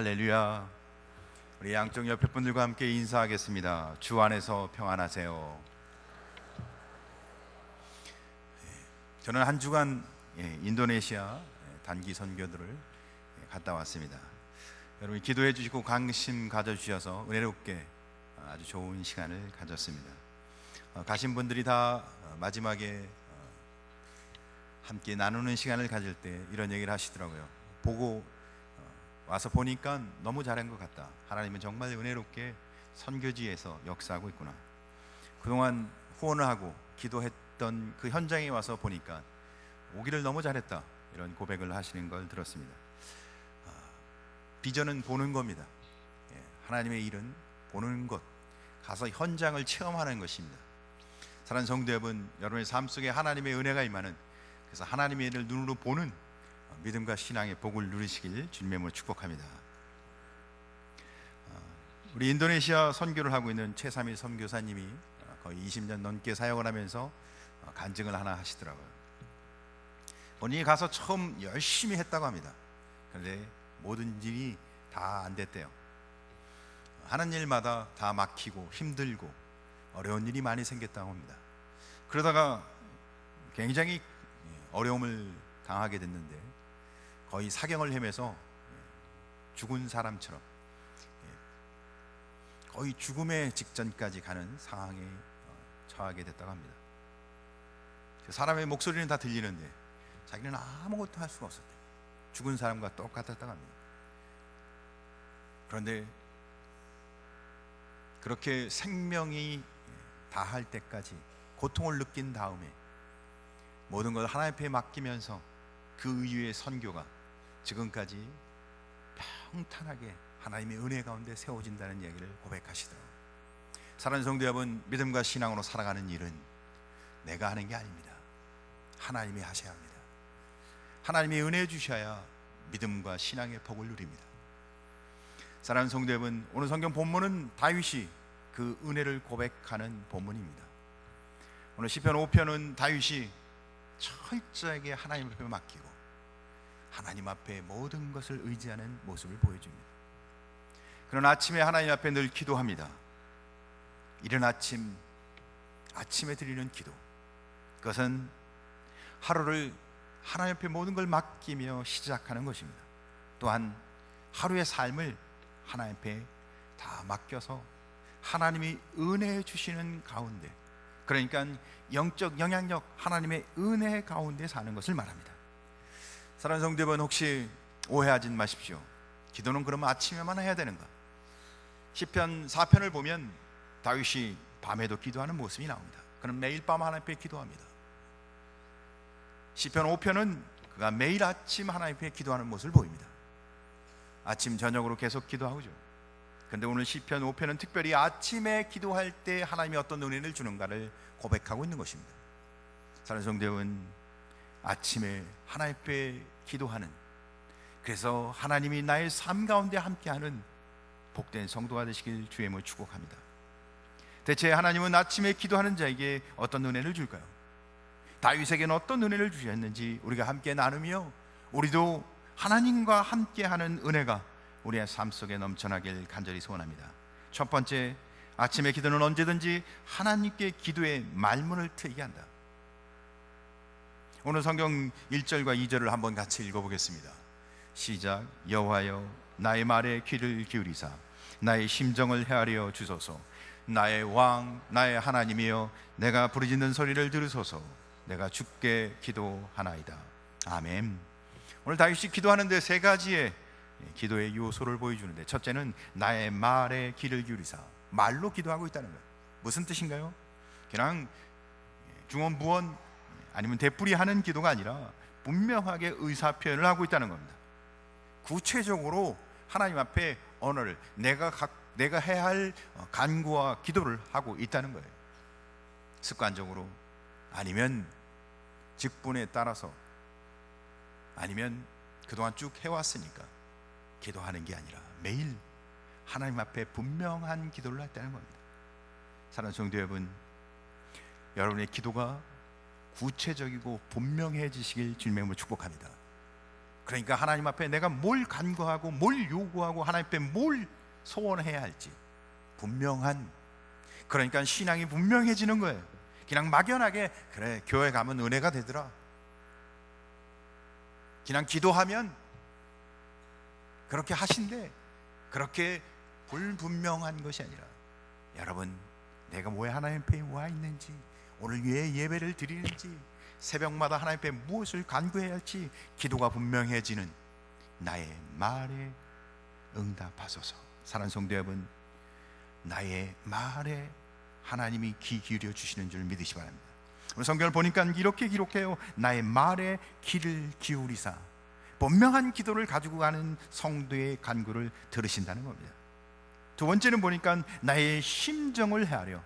할렐루야. 우리 양쪽 옆에 분들과 함께 인사하겠습니다. 주 안에서 평안하세요. 저는 한 주간 인도네시아 단기 선교들을 갔다 왔습니다. 여러분 기도해 주시고 관심 가져주셔서 은혜롭게 아주 좋은 시간을 가졌습니다. 가신 분들이 다 마지막에 함께 나누는 시간을 가질 때 이런 얘기를 하시더라고요. 보고 와서 보니까 너무 잘한 것 같다. 하나님은 정말 은혜롭게 선교지에서 역사하고 있구나. 그동안 후원을 하고 기도했던 그 현장에 와서 보니까 오기를 너무 잘했다. 이런 고백을 하시는 걸 들었습니다. 비전은 보는 겁니다. 하나님의 일은 보는 것, 가서 현장을 체험하는 것입니다. 사랑하는 성도 여러분, 여러분의 삶 속에 하나님의 은혜가 임하는, 그래서 하나님의 일을 눈으로 보는 믿음과 신앙의 복을 누리시길 주님의 이름으로 축복합니다. 우리 인도네시아 선교를 하고 있는 최삼일 선교사님이 거의 20년 넘게 사역을 하면서 간증을 하나 하시더라고요. 본인이 가서 처음 열심히 했다고 합니다. 그런데 모든 일이 다 안 됐대요. 하는 일마다 다 막히고 힘들고 어려운 일이 많이 생겼다고 합니다. 그러다가 굉장히 어려움을 당하게 됐는데 거의 사경을 헤매서 죽은 사람처럼 거의 죽음의 직전까지 가는 상황에 처하게 됐다고 합니다. 사람의 목소리는 다 들리는데 자기는 아무것도 할 수가 없었대요. 죽은 사람과 똑같았다고 합니다. 그런데 그렇게 생명이 다할 때까지 고통을 느낀 다음에 모든 걸 하나님 앞에 맡기면서 그 이후의 선교가 지금까지 평탄하게 하나님의 은혜 가운데 세워진다는 이야기를 고백하시더라고요. 사랑하는 성도 여러분, 믿음과 신앙으로 살아가는 일은 내가 하는 게 아닙니다. 하나님이 하셔야 합니다. 하나님이 은혜 주셔야 믿음과 신앙의 복을 누립니다. 사랑하는 성도 여러분, 오늘 성경 본문은 다윗이 그 은혜를 고백하는 본문입니다. 오늘 시편 5편은 다윗이 철저하게 하나님 앞에 맡기고 하나님 앞에 모든 것을 의지하는 모습을 보여줍니다. 그런 아침에 하나님 앞에 늘 기도합니다. 이른 아침에 드리는 기도, 그것은 하루를 하나님 앞에 모든 걸 맡기며 시작하는 것입니다. 또한 하루의 삶을 하나님 앞에 다 맡겨서 하나님이 은혜 주시는 가운데, 그러니까 영적 영향력, 하나님의 은혜 가운데 사는 것을 말합니다. 사랑하는 성도 여러분, 혹시 오해하지 마십시오. 기도는 그러면 아침에만 해야 되는가? 시편 4편을 보면 다윗이 밤에도 기도하는 모습이 나옵니다. 그는 매일 밤 하나님 앞에 기도합니다. 시편 5편은 그가 매일 아침 하나님 앞에 기도하는 모습을 보입니다. 아침 저녁으로 계속 기도하죠. 그런데 오늘 시편 5편은 특별히 아침에 기도할 때 하나님이 어떤 은혜를 주는가를 고백하고 있는 것입니다. 사랑하는 성도 여러분, 아침에 하나님 앞에 기도하는, 그래서 하나님이 나의 삶 가운데 함께하는 복된 성도가 되시길 주의 이름으로 축복합니다. 대체 하나님은 아침에 기도하는 자에게 어떤 은혜를 줄까요? 다윗에게는 어떤 은혜를 주셨는지 우리가 함께 나누며 우리도 하나님과 함께하는 은혜가 우리의 삶 속에 넘쳐나길 간절히 소원합니다. 첫 번째, 아침의 기도는 언제든지 하나님께 기도의 말문을 트이게 한다. 오늘 성경 1절과 2절을 한번 같이 읽어보겠습니다. 시작. 여호와여, 나의 말에 귀를 기울이사 나의 심정을 헤아려 주소서. 나의 왕, 나의 하나님이여, 내가 부르짖는 소리를 들으소서. 내가 주께 기도하나이다. 아멘. 오늘 다윗이 기도하는데 세 가지의 기도의 요소를 보여주는데, 첫째는 나의 말에 귀를 기울이사, 말로 기도하고 있다는 거예요. 무슨 뜻인가요? 그냥 중언부언 아니면 되풀이하는 기도가 아니라 분명하게 의사표현을 하고 있다는 겁니다. 구체적으로 하나님 앞에 언어를 내가 해야 할 간구와 기도를 하고 있다는 거예요. 습관적으로, 아니면 직분에 따라서, 아니면 그동안 쭉 해왔으니까 기도하는 게 아니라 매일 하나님 앞에 분명한 기도를 했다는 겁니다. 사랑하는 성도 여러분, 여러분의 기도가 구체적이고 분명해지시길 주님의 이름으로 축복합니다. 그러니까 하나님 앞에 내가 뭘 간구하고 뭘 요구하고 하나님 앞에 뭘 소원해야 할지 분명한, 그러니까 신앙이 분명해지는 거예요. 그냥 막연하게 그래 교회 가면 은혜가 되더라, 그냥 기도하면 그렇게 하신대, 그렇게 불분명한 것이 아니라, 여러분 내가 왜 하나님 앞에 와 있는지, 오늘 왜 예배를 드리는지, 새벽마다 하나님 앞에 무엇을 간구해야 할지 기도가 분명해지는 나의 말에 응답하소서. 사랑하는 성도 여러분, 나의 말에 하나님이 귀 기울여 주시는 줄 믿으시 바랍니다. 오늘 성경을 보니까 이렇게 기록해요. 나의 말에 귀를 기울이사 분명한 기도를 가지고 가는 성도의 간구를 들으신다는 겁니다. 두 번째는 보니까 나의 심정을 헤아려.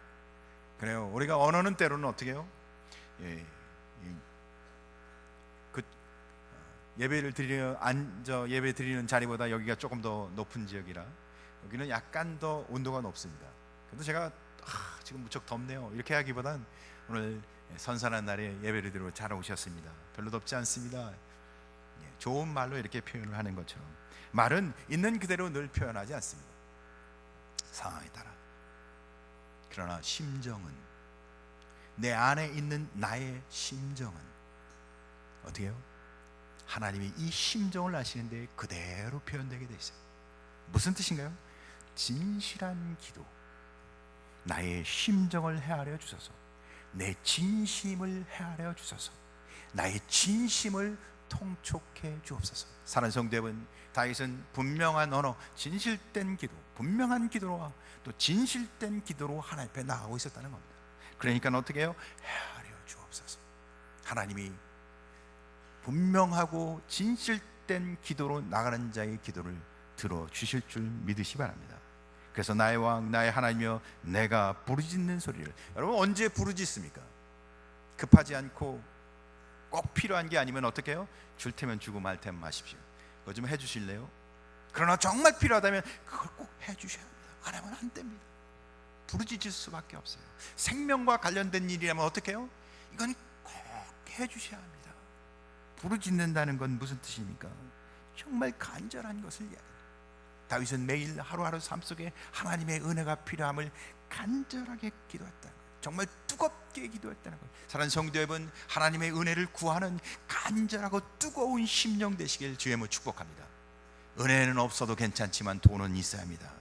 그래요. 우리가 언어는 때로는 어떻게 해요? 예배를 드리려 앉아 예배 드리는 자리보다 여기가 조금 더 높은 지역이라 여기는 약간 더 온도가 높습니다. 그래도 제가 지금 무척 덥네요 이렇게 하기보단 오늘 선선한 날에 예배를 드리러 잘 오셨습니다, 별로 덥지 않습니다, 좋은 말로 이렇게 표현을 하는 것처럼 말은 있는 그대로 늘 표현하지 않습니다, 상황에 따라. 그러나 심정은, 내 안에 있는 나의 심정은 어떻게 해요? 하나님이 이 심정을 아시는데 그대로 표현되게 돼 있어요. 무슨 뜻인가요? 진실한 기도, 나의 심정을 헤아려 주소서, 내 진심을 헤아려 주소서, 나의 진심을 통촉해 주옵소서. 사랑하는 성도 여러분, 다윗은 분명한 언어, 진실된 기도, 분명한 기도와 또 진실된 기도로 하나님 앞에 나아가고 있었다는 겁니다. 그러니까 어떻게 해요? 헤아려 주옵소서. 하나님이 분명하고 진실된 기도로 나가는 자의 기도를 들어주실 줄 믿으시 바랍니다. 그래서 나의 왕 나의 하나님이여 내가 부르짖는 소리를, 여러분 언제 부르짖습니까? 급하지 않고 꼭 필요한 게 아니면 어떻게 해요? 줄 테면 주고 말 테면 마십시오. 그거 좀 해주실래요? 그러나 정말 필요하다면 그걸 꼭 해주셔야 합니다. 안 하면 안 됩니다. 부르짖을 수밖에 없어요. 생명과 관련된 일이라면 어떻게 해요? 이건 꼭 해주셔야 합니다. 부르짖는다는 건 무슨 뜻입니까? 정말 간절한 것을 이야기해요. 다윗은 매일 하루하루 삶 속에 하나님의 은혜가 필요함을 간절하게 기도했다는 거예요. 정말 뜨겁게 기도했다는 거예요. 사랑하는 성도 여러분, 하나님의 은혜를 구하는 간절하고 뜨거운 심령 되시길 주의 이름으로 축복합니다. 은혜는 없어도 괜찮지만 돈은 있어야 합니다.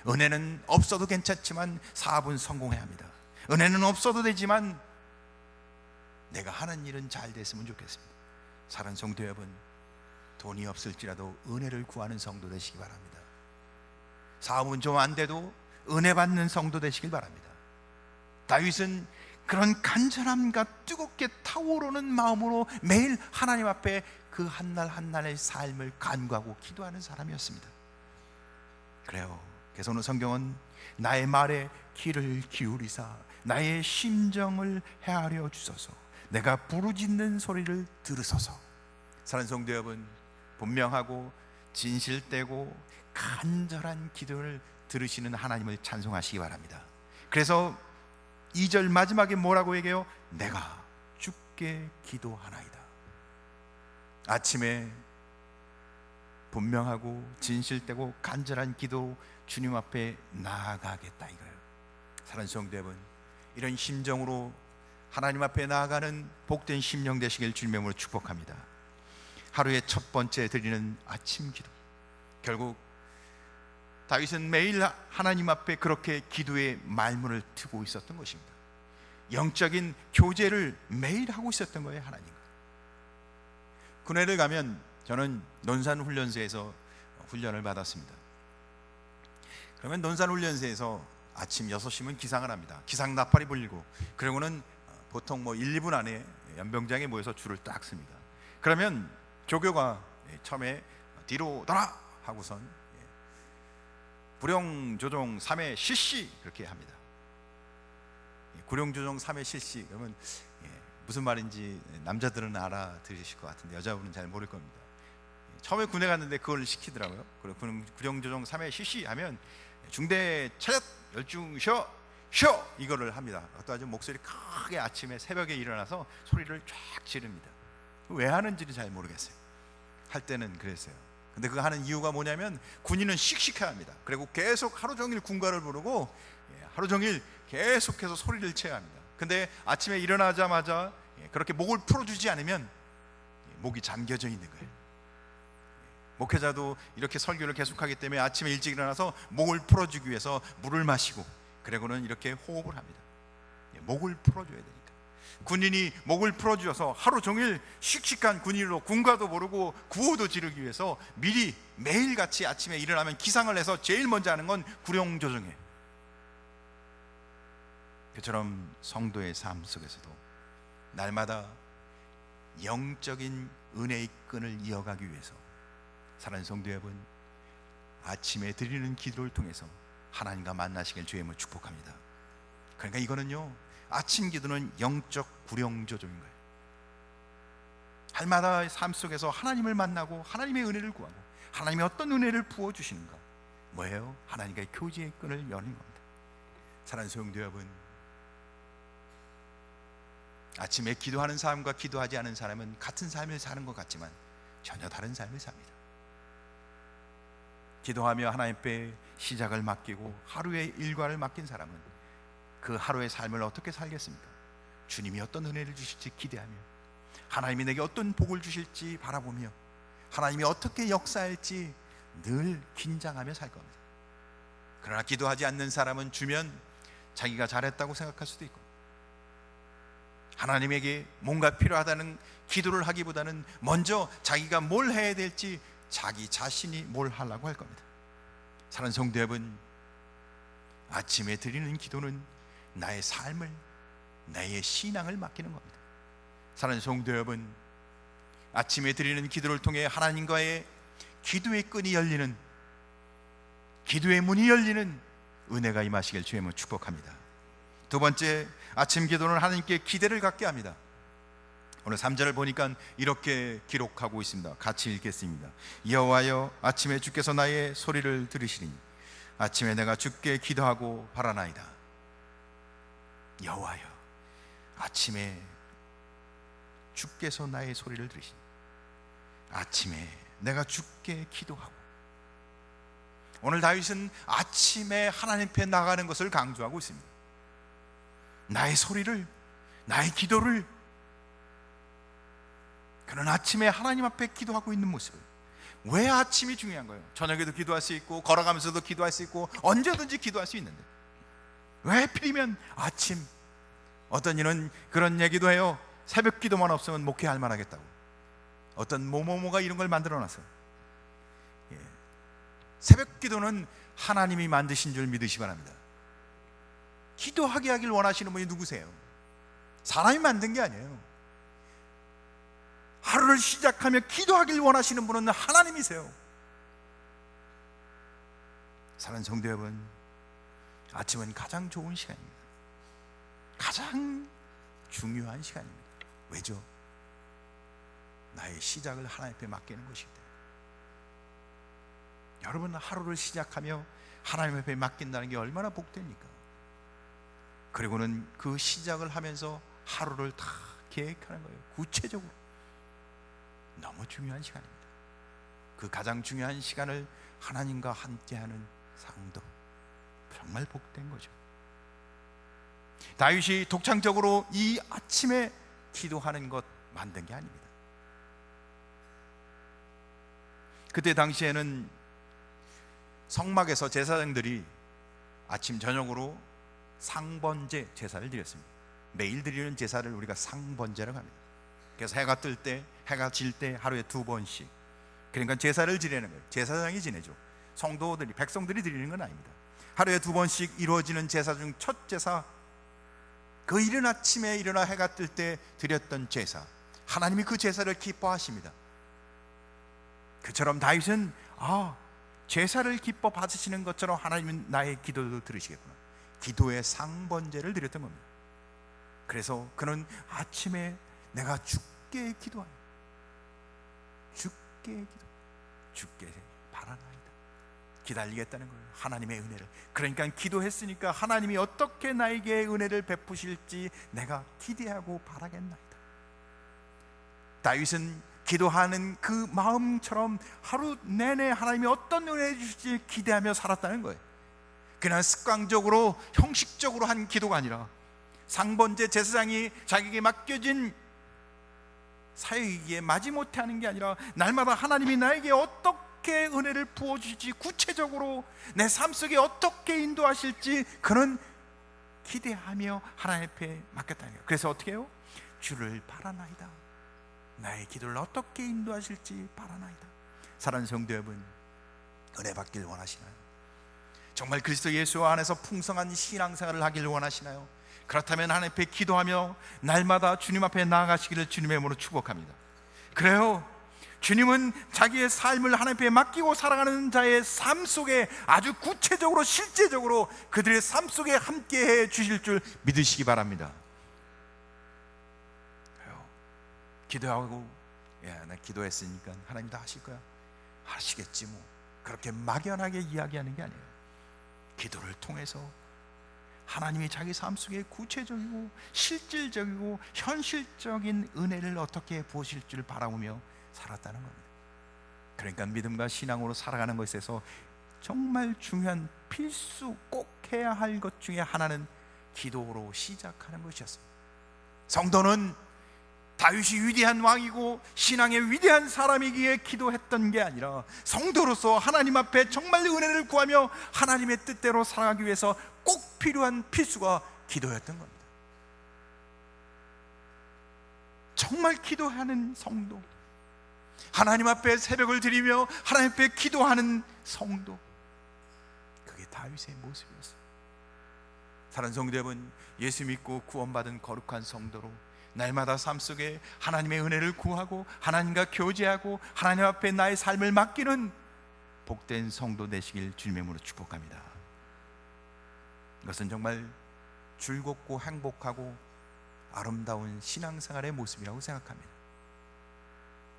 은혜는 없어도 괜찮지만 사업은 성공해야 합니다. 은혜는 없어도 되지만 내가 하는 일은 잘 됐으면 좋겠습니다. 사랑하는 성도 여러분, 돈이 없을지라도 은혜를 구하는 성도 되시기 바랍니다. 사업은 좀 안 돼도 은혜 받는 성도 되시길 바랍니다. 다윗은 그런 간절함과 뜨겁게 타오르는 마음으로 매일 하나님 앞에 그 한날 한날의 삶을 간구하고 기도하는 사람이었습니다. 그래요. 그래서 오늘 성경은 나의 말에 귀를 기울이사 나의 심정을 헤아려 주소서, 내가 부르짖는 소리를 들으소서. 사랑하는 성도 여러분, 분명하고 진실되고 간절한 기도를 들으시는 하나님을 찬송하시기 바랍니다. 그래서 2절 마지막에 뭐라고 얘기해요? 내가 주께 기도하나이다. 아침에 분명하고 진실되고 간절한 기도 주님 앞에 나아가겠다 이거예요. 사랑하는 성도 여러분, 이런 심정으로 하나님 앞에 나아가는 복된 심령 되시길 주님의 이름으로 축복합니다. 하루의 첫 번째 드리는 아침 기도, 결국 다윗은 매일 하나님 앞에 그렇게 기도의 말문을 트고 있었던 것입니다. 영적인 교제를 매일 하고 있었던 거예요. 하나님과. 군회를 가면 저는 논산훈련소에서 훈련을 받았습니다. 그러면 논산훈련소에서 아침 6시면 기상을 합니다. 기상 나팔이 불리고, 그리고는 보통 1, 2분 안에 연병장에 모여서 줄을 딱 씁니다. 그러면 조교가 처음에 뒤로 돌아 하고선 구령조종 3회 실시 그렇게 합니다. 구령조종 3회 실시 그러면 무슨 말인지 남자들은 알아들으실 것 같은데 여자분은 잘 모를 겁니다. 처음에 군에 갔는데 그걸 시키더라고요. 그리고 구령조종 3회 실시 하면 중대 차렷 열중 쉬어 이거를 합니다. 또 아주 목소리 크게 아침에 새벽에 일어나서 소리를 쫙 지릅니다. 왜 하는지는 잘 모르겠어요. 할 때는 그랬어요. 근데 그거 하는 이유가 뭐냐면 군인은 씩씩해야 합니다. 그리고 계속 하루 종일 군가를 부르고 하루 종일 계속해서 소리를 쳐야 합니다. 근데 아침에 일어나자마자 그렇게 목을 풀어주지 않으면 목이 잠겨져 있는 거예요. 목회자도 이렇게 설교를 계속하기 때문에 아침에 일찍 일어나서 목을 풀어주기 위해서 물을 마시고 그리고는 이렇게 호흡을 합니다. 목을 풀어줘야 되니까. 군인이 목을 풀어주어서 하루 종일 씩씩한 군인으로 군가도 모르고 구호도 지르기 위해서 미리 매일같이 아침에 일어나면 기상을 해서 제일 먼저 하는 건 구령조정이에요. 그처럼 성도의 삶 속에서도 날마다 영적인 은혜의 끈을 이어가기 위해서 사랑하는 성도 여러분, 아침에 드리는 기도를 통해서 하나님과 만나시길 주님을 축복합니다. 그러니까 이거는요, 아침 기도는 영적 구령조정인 거예요. 날마다 삶 속에서 하나님을 만나고 하나님의 은혜를 구하고 하나님이 어떤 은혜를 부어주시는가, 뭐예요? 하나님과의 교제의 끈을 여는 겁니다. 사랑하는 성도 여러분, 아침에 기도하는 사람과 기도하지 않은 사람은 같은 삶을 사는 것 같지만 전혀 다른 삶을 삽니다. 기도하며 하나님 앞에 시작을 맡기고 하루의 일과를 맡긴 사람은 그 하루의 삶을 어떻게 살겠습니까? 주님이 어떤 은혜를 주실지 기대하며 하나님이 내게 어떤 복을 주실지 바라보며 하나님이 어떻게 역사할지 늘 긴장하며 살 겁니다. 그러나 기도하지 않는 사람은 주면 자기가 잘했다고 생각할 수도 있고, 하나님에게 뭔가 필요하다는 기도를 하기보다는 먼저 자기가 뭘 해야 될지 자기 자신이 뭘 하려고 할 겁니다. 사랑하는 성도 여러분, 아침에 드리는 기도는 나의 삶을, 나의 신앙을 맡기는 겁니다. 사랑하는 성도 여러분, 아침에 드리는 기도를 통해 하나님과의 기도의 끈이 열리는, 기도의 문이 열리는 은혜가 임하시길 주님을 축복합니다. 두 번째, 아침 기도는 하나님께 기대를 갖게 합니다. 오늘 3절을 보니까 이렇게 기록하고 있습니다. 같이 읽겠습니다. 여호와여, 아침에 주께서 나의 소리를 들으시리니 아침에 내가 주께 기도하고 바라나이다. 여호와여, 아침에 주께서 나의 소리를 들으시니 아침에 내가 주께 기도하고. 오늘 다윗은 아침에 하나님 앞에 나가는 것을 강조하고 있습니다. 나의 소리를, 나의 기도를, 그런 아침에 하나님 앞에 기도하고 있는 모습을. 왜 아침이 중요한 거예요? 저녁에도 기도할 수 있고 걸어가면서도 기도할 수 있고 언제든지 기도할 수 있는데 왜 하필이면 아침? 어떤 이는 그런 얘기도 해요. 새벽 기도만 없으면 목회할 만하겠다고. 어떤 뭐뭐뭐가 이런 걸 만들어 놨어요. 새벽 기도는 하나님이 만드신 줄 믿으시기 바랍니다. 기도하게 하길 원하시는 분이 누구세요? 사람이 만든 게 아니에요. 하루를 시작하며 기도하길 원하시는 분은 하나님이세요. 사랑하는 성도 여러분, 아침은 가장 좋은 시간입니다. 가장 중요한 시간입니다. 왜죠? 나의 시작을 하나님 앞에 맡기는 것이기 때문에. 여러분, 하루를 시작하며 하나님 앞에 맡긴다는 게 얼마나 복됩니까? 그리고는 그 시작을 하면서 하루를 다 계획하는 거예요. 구체적으로. 너무 중요한 시간입니다. 그 가장 중요한 시간을 하나님과 함께하는 상도 정말 복된 거죠. 다윗이 독창적으로 이 아침에 기도하는 것 만든 게 아닙니다. 그때 당시에는 성막에서 제사장들이 아침 저녁으로 상번제 제사를 드렸습니다. 매일 드리는 제사를 우리가 상번제라고 합니다. 그래서 해가 뜰 때, 해가 질 때 하루에 2번씩, 그러니까 제사를 지내는 거예요. 제사장이 지내죠. 성도들이, 백성들이 드리는 건 아닙니다. 하루에 2번씩 이루어지는 제사 중 첫 제사, 그 이른 아침에 일어나 해가 뜰 때 드렸던 제사, 하나님이 그 제사를 기뻐하십니다. 그처럼 다윗은 제사를 기뻐 받으시는 것처럼 하나님은 나의 기도도 들으시겠구나. 기도의 상번제를 드렸던 겁니다. 그래서 그는 아침에 내가 주께 기도하여, 주께 바라나이다. 기다리겠다는 거예요. 하나님의 은혜를. 그러니까 기도했으니까 하나님이 어떻게 나에게 은혜를 베푸실지 내가 기대하고 바라겠나이다. 다윗은 기도하는 그 마음처럼 하루 내내 하나님이 어떤 은혜 주실지 기대하며 살았다는 거예요. 그냥 습관적으로 형식적으로 한 기도가 아니라 상번제 제사장이 자기에게 맡겨진 사역이기에 마지못해 하는 게 아니라 날마다 하나님이 나에게 어떻게 은혜를 부어주실지, 구체적으로 내 삶 속에 어떻게 인도하실지 그런 기대하며 하나님 앞에 맡겼다는 거예요. 그래서 어떻게 해요? 주를 바라나이다. 나의 기도를 어떻게 인도하실지 바라나이다. 사랑하는 성도 여러분, 은혜 받길 원하시나요? 정말 그리스도 예수 안에서 풍성한 신앙생활을 하길 원하시나요? 그렇다면 하나님 앞에 기도하며 날마다 주님 앞에 나아가시기를 주님의 이름으로 축복합니다. 그래요, 주님은 자기의 삶을 하나님 앞에 맡기고 살아가는 자의 삶 속에 아주 구체적으로 실제적으로 그들의 삶 속에 함께해 주실 줄 믿으시기 바랍니다. 그래요, 기도하고 나 기도했으니까 하나님 다 하실 거야, 하시겠지 뭐, 그렇게 막연하게 이야기하는 게 아니에요. 기도를 통해서 하나님이 자기 삶 속에 구체적이고 실질적이고 현실적인 은혜를 어떻게 부으실 줄 바라보며 살았다는 겁니다. 그러니까 믿음과 신앙으로 살아가는 것에서 정말 중요한 필수 꼭 해야 할 것 중에 하나는 기도로 시작하는 것이었습니다. 성도는 다윗이 위대한 왕이고 신앙의 위대한 사람이기에 기도했던 게 아니라 성도로서 하나님 앞에 정말 은혜를 구하며 하나님의 뜻대로 살아가기 위해서 꼭 필요한 필수가 기도였던 겁니다. 정말 기도하는 성도, 하나님 앞에 새벽을 드리며 하나님 앞에 기도하는 성도, 그게 다윗의 모습이었어요. 사랑하는 성도 여러분, 예수 믿고 구원받은 거룩한 성도로 날마다 삶 속에 하나님의 은혜를 구하고 하나님과 교제하고 하나님 앞에 나의 삶을 맡기는 복된 성도 되시길 주님의 이름으로 축복합니다. 이것은 정말 즐겁고 행복하고 아름다운 신앙생활의 모습이라고 생각합니다.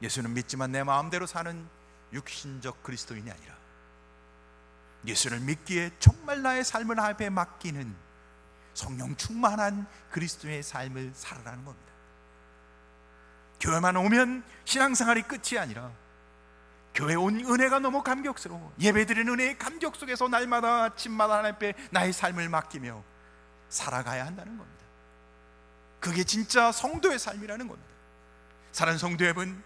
예수는 믿지만 내 마음대로 사는 육신적 그리스도인이 아니라 예수를 믿기에 정말 나의 삶을 앞에 맡기는 성령 충만한 그리스도의 삶을 살아가는 겁니다. 교회만 오면 신앙생활이 끝이 아니라 교회 온 은혜가 너무 감격스러워 예배드리는 은혜의 감격 속에서 날마다 아침마다 하나님 앞에 나의 삶을 맡기며 살아가야 한다는 겁니다. 그게 진짜 성도의 삶이라는 겁니다. 사랑하는 성도 여러분,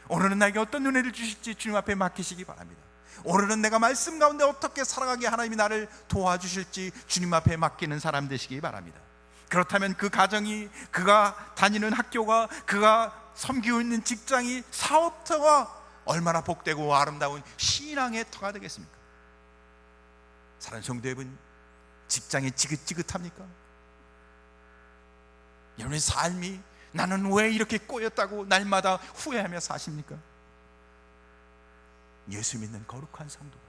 오늘은 나에게 어떤 은혜를 주실지 주님 앞에 맡기시기 바랍니다. 오늘은 내가 말씀 가운데 어떻게 살아가게 하나님이 나를 도와주실지 주님 앞에 맡기는 사람 되시기 바랍니다. 그렇다면 그 가정이, 그가 다니는 학교가, 그가 섬기고 있는 직장이, 사업터가 얼마나 복되고 아름다운 신앙의 터가 되겠습니까? 사랑하는 성도 여러분, 직장이 지긋지긋합니까? 여러분의 삶이 나는 왜 이렇게 꼬였다고 날마다 후회하며 사십니까? 예수 믿는 거룩한 성도가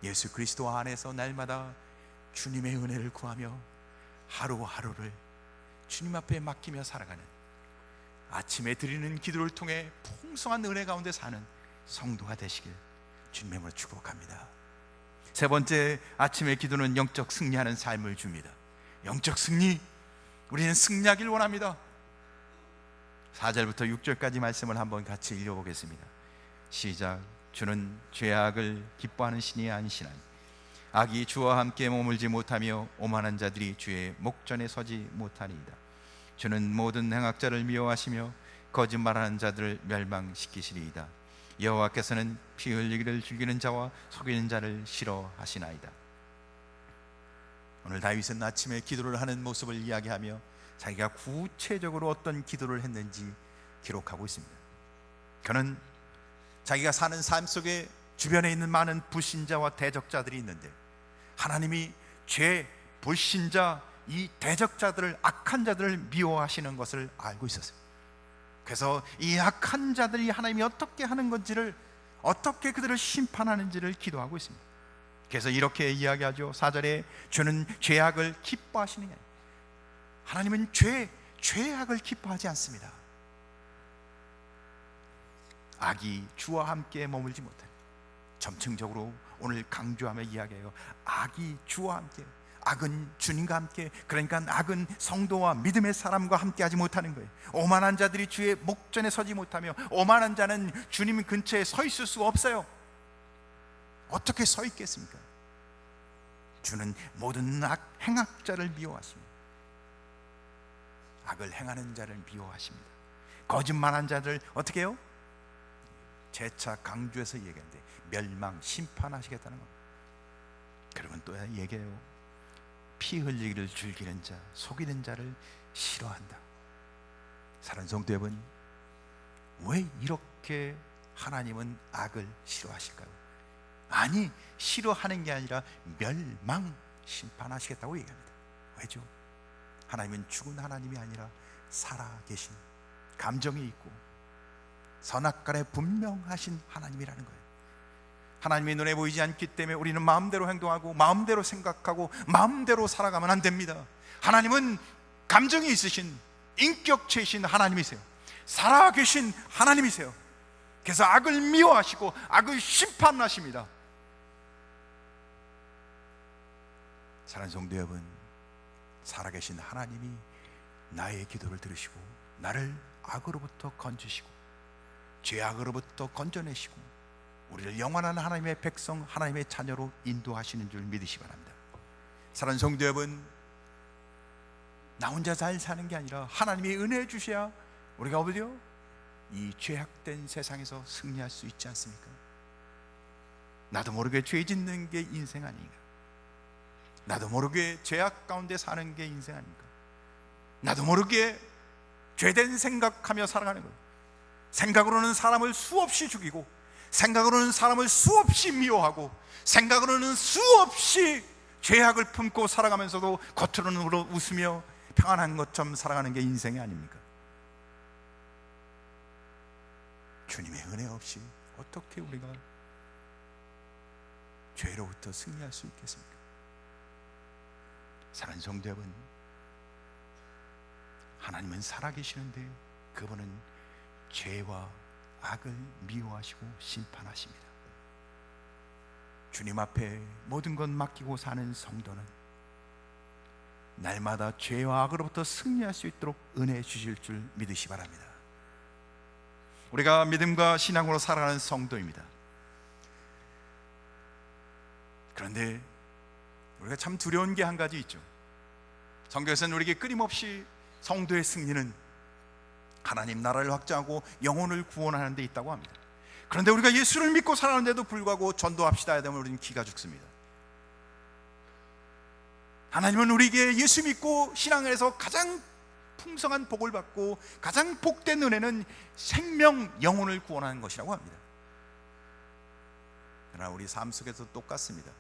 예수 그리스도 안에서 날마다 주님의 은혜를 구하며 하루하루를 주님 앞에 맡기며 살아가는, 아침에 드리는 기도를 통해 풍성한 은혜 가운데 사는 성도가 되시길 주님의 이름으로 축복합니다. 세 번째, 아침의 기도는 영적 승리하는 삶을 줍니다. 영적 승리, 우리는 승리하길 원합니다. 4절부터 6절까지 말씀을 한번 같이 읽어보겠습니다. 시작. 주는 죄악을 기뻐하는 신이 아니시나니 악이 주와 함께 머물지 못하며 오만한 자들이 주의 목전에 서지 못하리이다. 주는 모든 행악자를 미워하시며 거짓말하는 자들을 멸망시키시리이다. 여호와께서는 피 흘리기를 즐기는 자와 속이는 자를 싫어하시나이다. 오늘 다윗은 아침에 기도를 하는 모습을 이야기하며 자기가 구체적으로 어떤 기도를 했는지 기록하고 있습니다. 그는 자기가 사는 삶 속에 주변에 있는 많은 불신자와 대적자들이 있는데 하나님이 죄, 불신자, 이 대적자들을, 악한 자들을 미워하시는 것을 알고 있었어요. 그래서 이 악한 자들이 하나님이 어떻게 하는 건지를, 어떻게 그들을 심판하는지를 기도하고 있습니다. 그래서 이렇게 이야기하죠. 4절에 주는 죄악을 기뻐하시느냐. 하나님은 죄악을 기뻐하지 않습니다. 악이 주와 함께 머물지 못해. 점층적으로 오늘 강조하며 이야기해요. 악이 주와 함께, 악은 주님과 함께, 그러니까 악은 성도와 믿음의 사람과 함께 하지 못하는 거예요. 오만한 자들이 주의 목전에 서지 못하며, 오만한 자는 주님 근처에 서 있을 수가 없어요. 어떻게 서 있겠습니까? 주는 모든 행악자를 미워하십니다. 악을 행하는 자를 미워하십니다. 거짓말한 자들 어떻게 해요? 재차 강조해서 얘기하는데 멸망, 심판하시겠다는 겁니다. 그러면 또 얘기해요. 피 흘리기를 즐기는 자, 속이는 자를 싫어한다. 사랑하는 성도 여러분, 왜 이렇게 하나님은 악을 싫어하실까요? 아니, 싫어하는 게 아니라 멸망, 심판하시겠다고 얘기합니다. 왜죠? 하나님은 죽은 하나님이 아니라 살아계신, 감정이 있고 선악간에 분명하신 하나님이라는 거예요. 하나님의 눈에 보이지 않기 때문에 우리는 마음대로 행동하고 마음대로 생각하고 마음대로 살아가면 안 됩니다. 하나님은 감정이 있으신, 인격체이신 하나님이세요. 살아계신 하나님이세요. 그래서 악을 미워하시고 악을 심판하십니다. 사랑하는 성도 여러분, 살아계신 하나님이 나의 기도를 들으시고 나를 악으로부터 건지시고 죄악으로부터 건져내시고 우리를 영원한 하나님의 백성, 하나님의 자녀로 인도하시는 줄 믿으시기 바랍니다. 사랑하는 성도 여러분, 나 혼자 잘 사는 게 아니라 하나님이 은혜 주셔야 우리가 어디요? 이 죄악된 세상에서 승리할 수 있지 않습니까? 나도 모르게 죄 짓는 게 인생 아닌가? 나도 모르게 죄악 가운데 사는 게 인생 아닌가? 나도 모르게 죄된 생각하며 살아가는 거예요. 생각으로는 사람을 수없이 죽이고, 생각으로는 사람을 수없이 미워하고, 생각으로는 수없이 죄악을 품고 살아가면서도 겉으로는 웃으며 평안한 것처럼 살아가는 게 인생이 아닙니까? 주님의 은혜 없이 어떻게 우리가 죄로부터 승리할 수 있겠습니까? 사랑하는 성도 여러분, 하나님은 살아계시는데 그분은 죄와 악을 미워하시고 심판하십니다. 주님 앞에 모든 것 맡기고 사는 성도는 날마다 죄와 악으로부터 승리할 수 있도록 은혜 주실 줄 믿으시 바랍니다. 우리가 믿음과 신앙으로 살아가는 성도입니다. 그런데 우리가 참 두려운 게 한 가지 있죠. 성경에서는 우리에게 끊임없이 성도의 승리는 하나님 나라를 확장하고 영혼을 구원하는 데 있다고 합니다. 그런데 우리가 예수를 믿고 살아가는데도 불구하고 전도합시다 해야 되면 우리는 기가 죽습니다. 하나님은 우리에게 예수 믿고 신앙에서 가장 풍성한 복을 받고 가장 복된 은혜는 생명, 영혼을 구원하는 것이라고 합니다. 그러나 우리 삶 속에서 똑같습니다.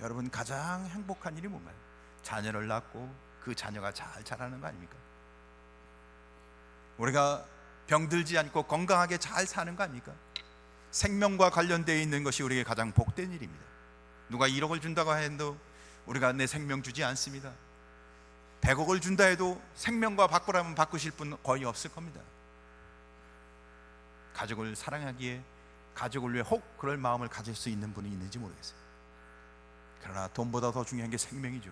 여러분, 가장 행복한 일이 뭔가요? 자녀를 낳고 그 자녀가 잘 자라는 거 아닙니까? 우리가 병들지 않고 건강하게 잘 사는 거 아닙니까? 생명과 관련되어 있는 것이 우리에게 가장 복된 일입니다. 누가 1억을 준다고 해도 우리가 내 생명 주지 않습니다. 100억을 준다 해도 생명과 바꾸라면 바꾸실 분 거의 없을 겁니다. 가족을 사랑하기에 가족을 위해 혹 그럴 마음을 가질 수 있는 분이 있는지 모르겠어요. 그러나 돈보다 더 중요한 게 생명이죠.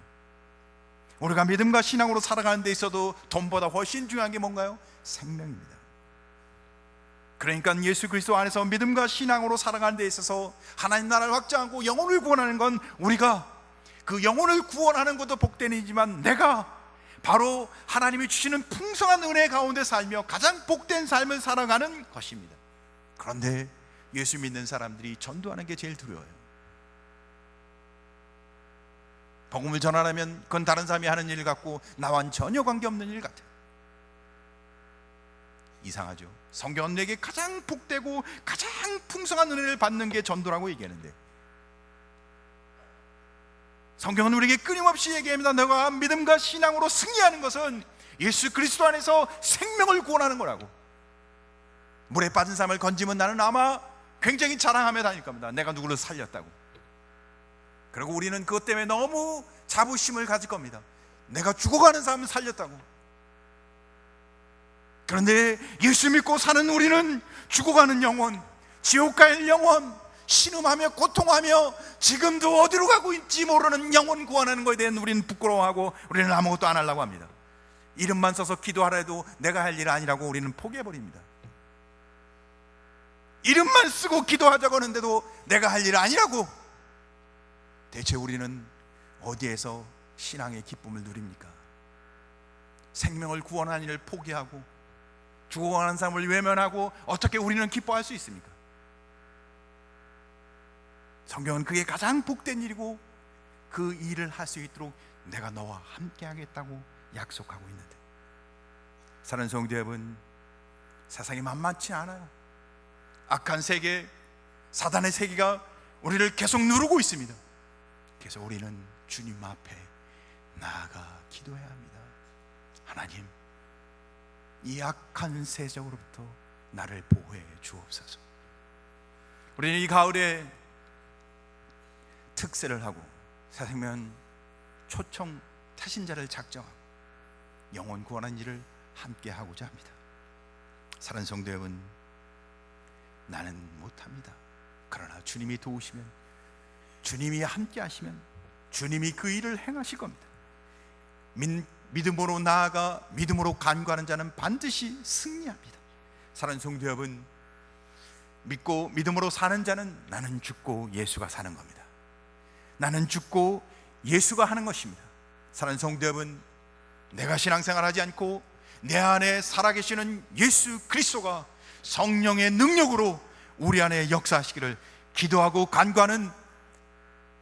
우리가 믿음과 신앙으로 살아가는 데 있어도 돈보다 훨씬 중요한 게 뭔가요? 생명입니다. 그러니까 예수 그리스도 안에서 믿음과 신앙으로 살아가는 데 있어서 하나님 나라를 확장하고 영혼을 구원하는 건, 우리가 그 영혼을 구원하는 것도 복된 일이지만 내가 바로 하나님이 주시는 풍성한 은혜 가운데 살며 가장 복된 삶을 살아가는 것입니다. 그런데 예수 믿는 사람들이 전도하는 게 제일 두려워요. 복음을 전하려면 그건 다른 사람이 하는 일 같고 나와는 전혀 관계없는 일 같아요. 이상하죠. 성경은 내게 가장 복되고 가장 풍성한 은혜를 받는 게 전도라고 얘기하는데, 성경은 우리에게 끊임없이 얘기합니다. 너가 믿음과 신앙으로 승리하는 것은 예수 그리스도 안에서 생명을 구원하는 거라고. 물에 빠진 사람을 건지면 나는 아마 굉장히 자랑하며 다닐 겁니다. 내가 누구를 살렸다고. 그리고 우리는 그것 때문에 너무 자부심을 가질 겁니다. 내가 죽어가는 사람을 살렸다고. 그런데 예수 믿고 사는 우리는 죽어가는 영혼, 지옥 갈 영혼, 신음하며 고통하며 지금도 어디로 가고 있지 모르는 영혼 구원하는 것에 대한 우리는 부끄러워하고 우리는 아무것도 안 하려고 합니다. 이름만 써서 기도하라 해도 내가 할 일 아니라고 우리는 포기해버립니다. 이름만 쓰고 기도하자고 하는데도 내가 할 일 아니라고. 대체 우리는 어디에서 신앙의 기쁨을 누립니까? 생명을 구원하는 일을 포기하고 죽어가는 사람을 외면하고 어떻게 우리는 기뻐할 수 있습니까? 성경은 그게 가장 복된 일이고 그 일을 할 수 있도록 내가 너와 함께 하겠다고 약속하고 있는데, 사랑하는 성도 여러분, 세상이 만만치 않아요. 악한 세계, 사단의 세계가 우리를 계속 누르고 있습니다. 그래서 우리는 주님 앞에 나아가 기도해야 합니다. 하나님, 이 악한 세적으로부터 나를 보호해 주옵소서. 우리는 이 가을에 특세를 하고 새생명 초청 태신자를 작정하고 영혼 구원한 일을 함께 하고자 합니다. 사랑하는 성도 여러분, 나는 못합니다. 그러나 주님이 도우시면, 주님이 함께 하시면 주님이 그 일을 행하실 겁니다. 믿음으로 나아가 믿음으로 간구하는 자는 반드시 승리합니다. 사랑하는 성도 여러분, 믿고 믿음으로 사는 자는 나는 죽고 예수가 사는 겁니다. 나는 죽고 예수가 하는 것입니다. 사랑하는 성도 여러분, 내가 신앙생활 하지 않고 내 안에 살아계시는 예수 그리스도가 성령의 능력으로 우리 안에 역사하시기를 기도하고 간구하는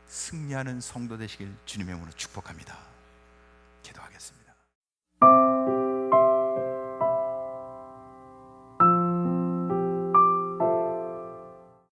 승리하는 성도 되시길 주님의 이름으로 축복합니다.